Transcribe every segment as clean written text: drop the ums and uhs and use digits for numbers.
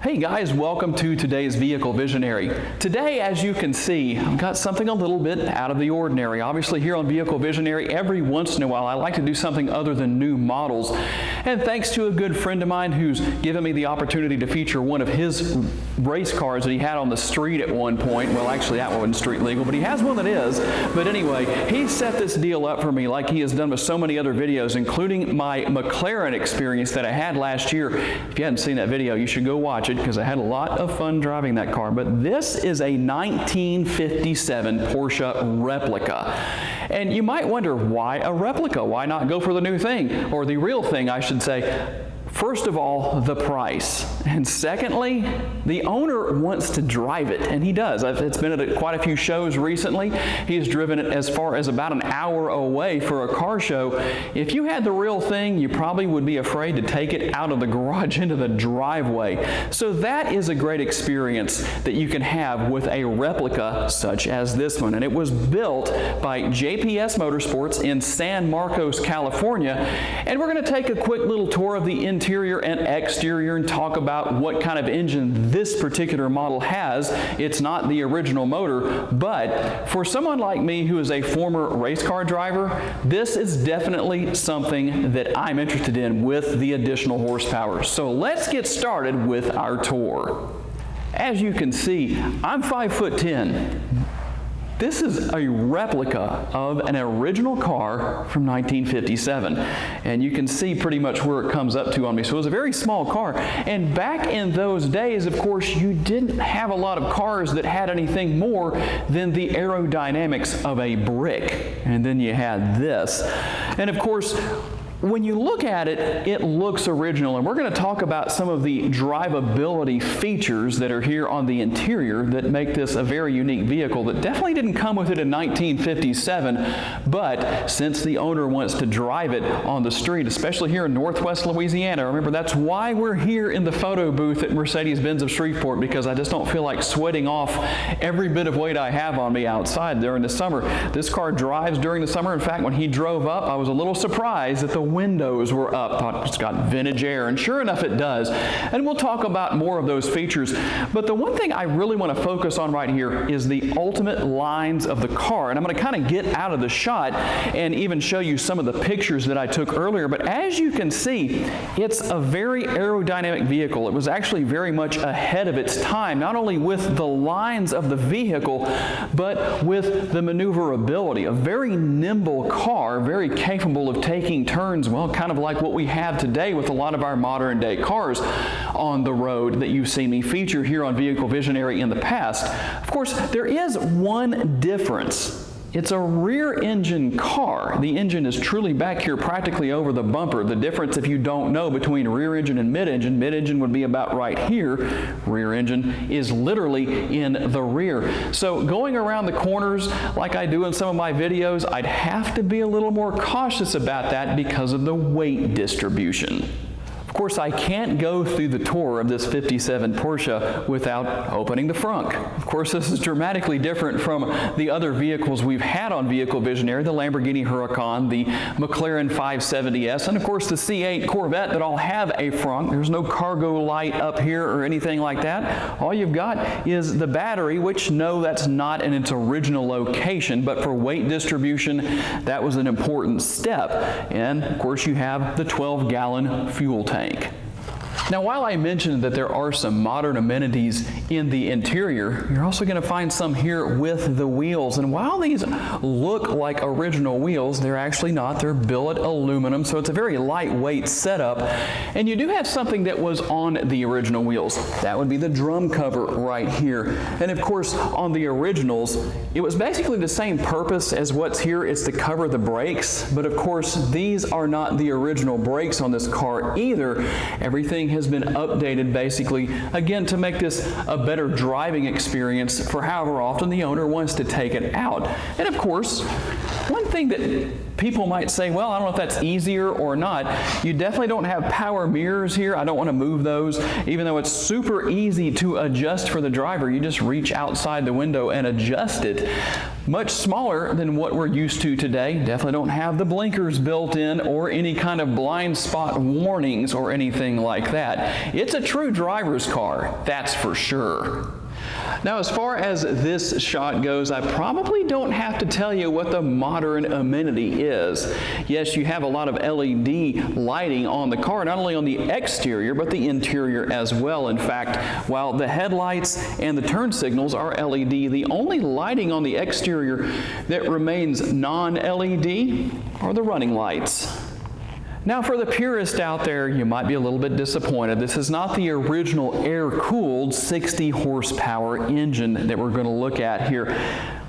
Hey guys, welcome to today's Vehicle Visionary. Today, as you can see, I've got something a little bit out of the ordinary. Obviously here on Vehicle Visionary, every once in a while I like to do something other than new models. And thanks to a good friend of mine who's given me the opportunity to feature one of his race cars that he had on the street at one point. Well, actually that wasn't street legal, but he has one that is. But anyway, he set this deal up for me like he has done with so many other videos, including my McLaren experience that I had last year. If you hadn't seen that video, you should go watch it, because I had a lot of fun driving that car. But this is a 1957 Porsche replica. And you might wonder, why a replica? Why not go for the new thing? Or the real thing, I should say. First of all, the price. And secondly, the owner wants to drive it, and he does. It's been at quite a few shows recently. He's driven it as far as about an hour away for a car show. If you had the real thing, you probably would be afraid to take it out of the garage into the driveway. So that is a great experience that you can have with a replica such as this one. And it was built by JPS Motorsports in San Marcos, California. And we're going to take a quick little tour of the interior and exterior and talk about what kind of engine this particular model has. It's not the original motor, but for someone like me who is a former race car driver, this is definitely something that I'm interested in with the additional horsepower. So let's get started with our tour. As you can see, I'm 5'10". This is a replica of an original car from 1957, and you can see pretty much where it comes up to on me. So it was a very small car, and back in those days, of course, you didn't have a lot of cars that had anything more than the aerodynamics of a brick. And then you had this. And of course, when you look at it, it looks original, and we're going to talk about some of the drivability features that are here on the interior that make this a very unique vehicle that definitely didn't come with it in 1957, but since the owner wants to drive it on the street, especially here in Northwest Louisiana, remember that's why we're here in the photo booth at Mercedes-Benz of Shreveport, because I just don't feel like sweating off every bit of weight I have on me outside during the summer. This car drives during the summer. In fact, when he drove up, I was a little surprised that the windows were up. Thought it's got vintage air, and sure enough it does. And we'll talk about more of those features. But the one thing I really want to focus on right here is the ultimate lines of the car. And I'm going to kind of get out of the shot and even show you some of the pictures that I took earlier. But as you can see, it's a very aerodynamic vehicle. It was actually very much ahead of its time, not only with the lines of the vehicle, but with the maneuverability. A very nimble car, very capable of taking turns, well, kind of like what we have today with a lot of our modern day cars on the road that you've seen me feature here on Vehicle Visionary in the past. Of course, there is one difference. It's a rear engine car. The engine is truly back here practically over the bumper. The difference, if you don't know, between rear engine and mid-engine would be about right here. Rear engine is literally in the rear. So going around the corners like I do in some of my videos, I'd have to be a little more cautious about that because of the weight distribution. Of course, I can't go through the tour of this 57 Porsche without opening the frunk. Of course, this is dramatically different from the other vehicles we've had on Vehicle Visionary, the Lamborghini Huracan, the McLaren 570S, and of course the C8 Corvette that all have a frunk. There's no cargo light up here or anything like that. All you've got is the battery, which no, that's not in its original location, but for weight distribution, that was an important step. And of course, you have the 12-gallon fuel tank. Now, while I mentioned that there are some modern amenities in the interior, you're also going to find some here with the wheels. And while these look like original wheels, they're actually not. They're billet aluminum, so it's a very lightweight setup. And you do have something that was on the original wheels. That would be the drum cover right here. And of course, on the originals, it was basically the same purpose as what's here. It's to cover the brakes. But of course, these are not the original brakes on this car either. Everything has been updated basically, again, to make this a better driving experience for however often the owner wants to take it out. And of course, one thing that people might say, well, I don't know if that's easier or not. You definitely don't have power mirrors here. I don't want to move those, even though it's super easy to adjust for the driver. You just reach outside the window and adjust it. Much smaller than what we're used to today. Definitely don't have the blinkers built in or any kind of blind spot warnings or anything like that. It's a true driver's car, that's for sure. Now, as far as this shot goes, I probably don't have to tell you what the modern amenity is. Yes, you have a lot of LED lighting on the car, not only on the exterior, but the interior as well. In fact, while the headlights and the turn signals are LED, the only lighting on the exterior that remains non-LED are the running lights. Now, for the purist out there, you might be a little bit disappointed. This is not the original air-cooled 60 horsepower engine that we're going to look at here.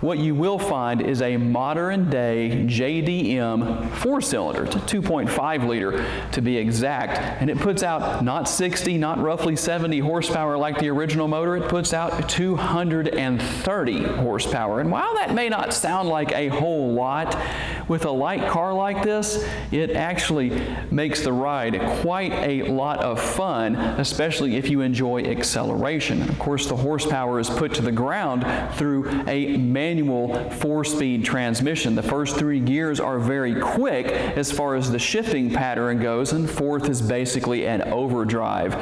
What you will find is a modern-day JDM four-cylinder. It's a 2.5 liter to be exact, and it puts out not 60, not roughly 70 horsepower like the original motor. It puts out 230 horsepower. And while that may not sound like a whole lot, with a light car like this, it actually makes the ride quite a lot of fun, especially if you enjoy acceleration. Of course, the horsepower is put to the ground through a manual 4-speed transmission. The first 3 gears are very quick as far as the shifting pattern goes, and fourth is basically an overdrive.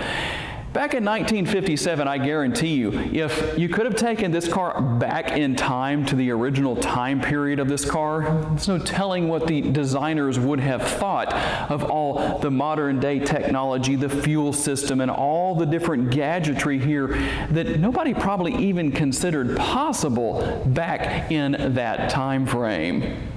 Back in 1957, I guarantee you, if you could have taken this car back in time to the original time period of this car, there's no telling what the designers would have thought of all the modern day technology, the fuel system, and all the different gadgetry here that nobody probably even considered possible back in that time frame.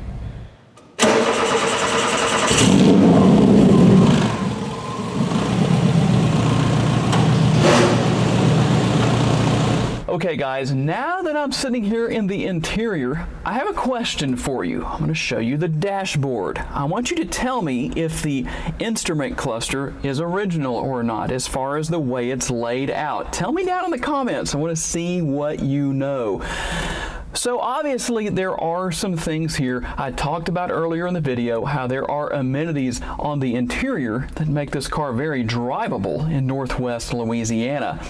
Okay guys, now that I'm sitting here in the interior, I have a question for you. I'm going to show you the dashboard. I want you to tell me if the instrument cluster is original or not as far as the way it's laid out. Tell me down in the comments. I want to see what you know. So obviously there are some things here I talked about earlier in the video, how there are amenities on the interior that make this car very drivable in Northwest Louisiana.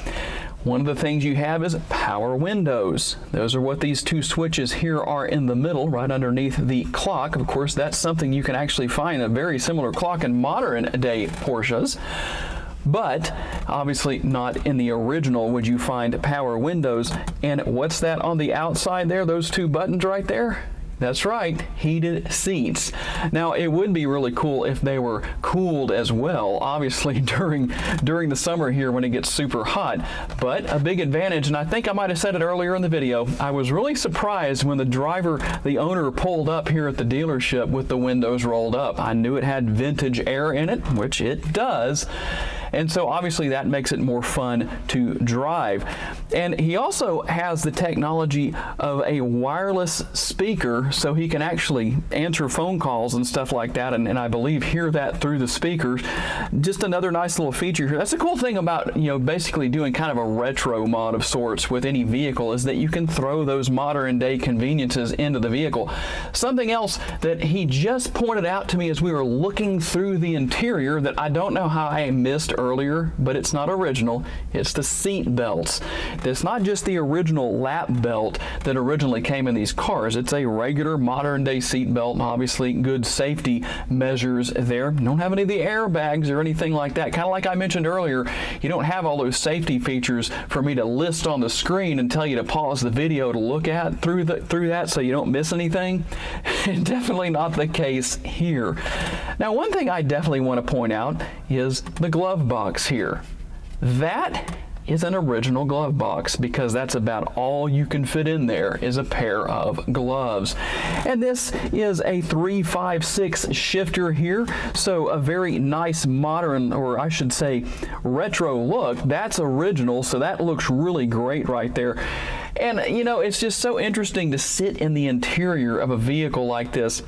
One of the things you have is power windows. Those are what these two switches here are in the middle, right underneath the clock. Of course, that's something you can actually find a very similar clock in modern day Porsches. But obviously not in the original would you find power windows. And what's that on the outside there, those two buttons right there? That's right, heated seats. Now, it would be really cool if they were cooled as well, obviously during the summer here when it gets super hot. But a big advantage, and I think I might have said it earlier in the video, I was really surprised when the owner pulled up here at the dealership with the windows rolled up. I knew it had vintage air in it, which it does. And so obviously that makes it more fun to drive. And he also has the technology of a wireless speaker, so he can actually answer phone calls and stuff like that, and I believe hear that through the speakers. Just another nice little feature here. That's the cool thing about, you know, basically doing kind of a retro mod of sorts with any vehicle, is that you can throw those modern day conveniences into the vehicle. Something else that he just pointed out to me as we were looking through the interior that I don't know how I missed earlier, but it's not original. It's the seat belts. It's not just the original lap belt that originally came in these cars. It's a regular modern day seat belt. Obviously good safety measures there. You don't have any of the airbags or anything like that. Kind of like I mentioned earlier, you don't have all those safety features for me to list on the screen and tell you to pause the video to look at through that so you don't miss anything. Definitely not the case here. Now, one thing I definitely want to point out is the glove box here. That is an original glove box, because that's about all you can fit in there is a pair of gloves. And this is a 356 shifter here, so a very nice modern, or I should say retro look. That's original, so that looks really great right there. And you know, it's just so interesting to sit in the interior of a vehicle like this.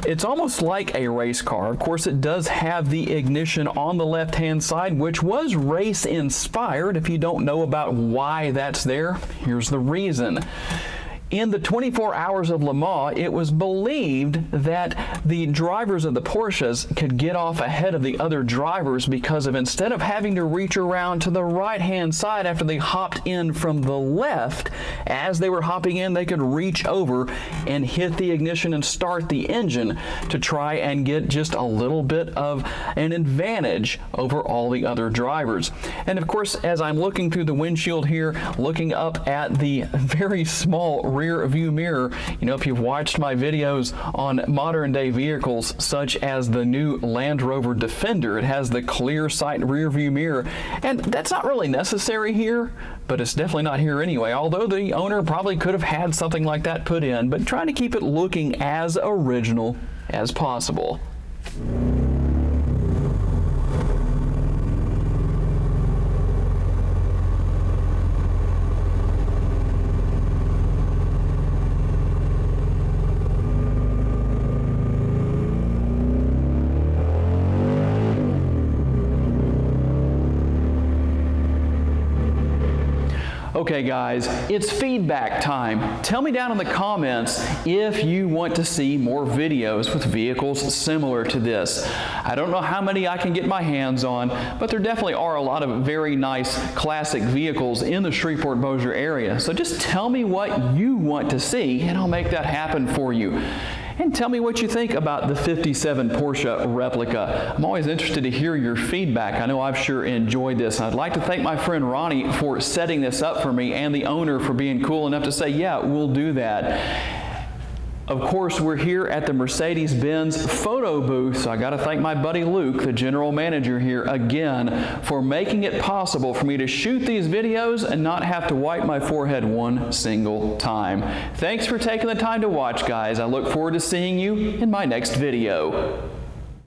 It's almost like a race car. Of course, it does have the ignition on the left-hand side, which was race inspired. If you don't know about why that's there, here's the reason. In the 24 hours of Le Mans, it was believed that the drivers of the Porsches could get off ahead of the other drivers because of, instead of having to reach around to the right-hand side after they hopped in from the left, as they were hopping in, they could reach over and hit the ignition and start the engine to try and get just a little bit of an advantage over all the other drivers. And of course, as I'm looking through the windshield here, looking up at the very small rear view mirror, you know, if you've watched my videos on modern day vehicles such as the new Land Rover Defender, it has the clear sight rear view mirror, and that's not really necessary here, but it's definitely not here anyway, although the owner probably could have had something like that put in, but trying to keep it looking as original as possible. Okay guys, it's feedback time. Tell me down in the comments if you want to see more videos with vehicles similar to this. I don't know how many I can get my hands on, but there definitely are a lot of very nice classic vehicles in the Shreveport-Bossier area. So just tell me what you want to see and I'll make that happen for you. And tell me what you think about the 57 Porsche replica. I'm always interested to hear your feedback. I know I've sure enjoyed this. I'd like to thank my friend Ronnie for setting this up for me and the owner for being cool enough to say, yeah, we'll do that. Of course, we're here at the Mercedes-Benz photo booth, so I got to thank my buddy Luke, the general manager here, again, for making it possible for me to shoot these videos and not have to wipe my forehead one single time. Thanks for taking the time to watch, guys. I look forward to seeing you in my next video.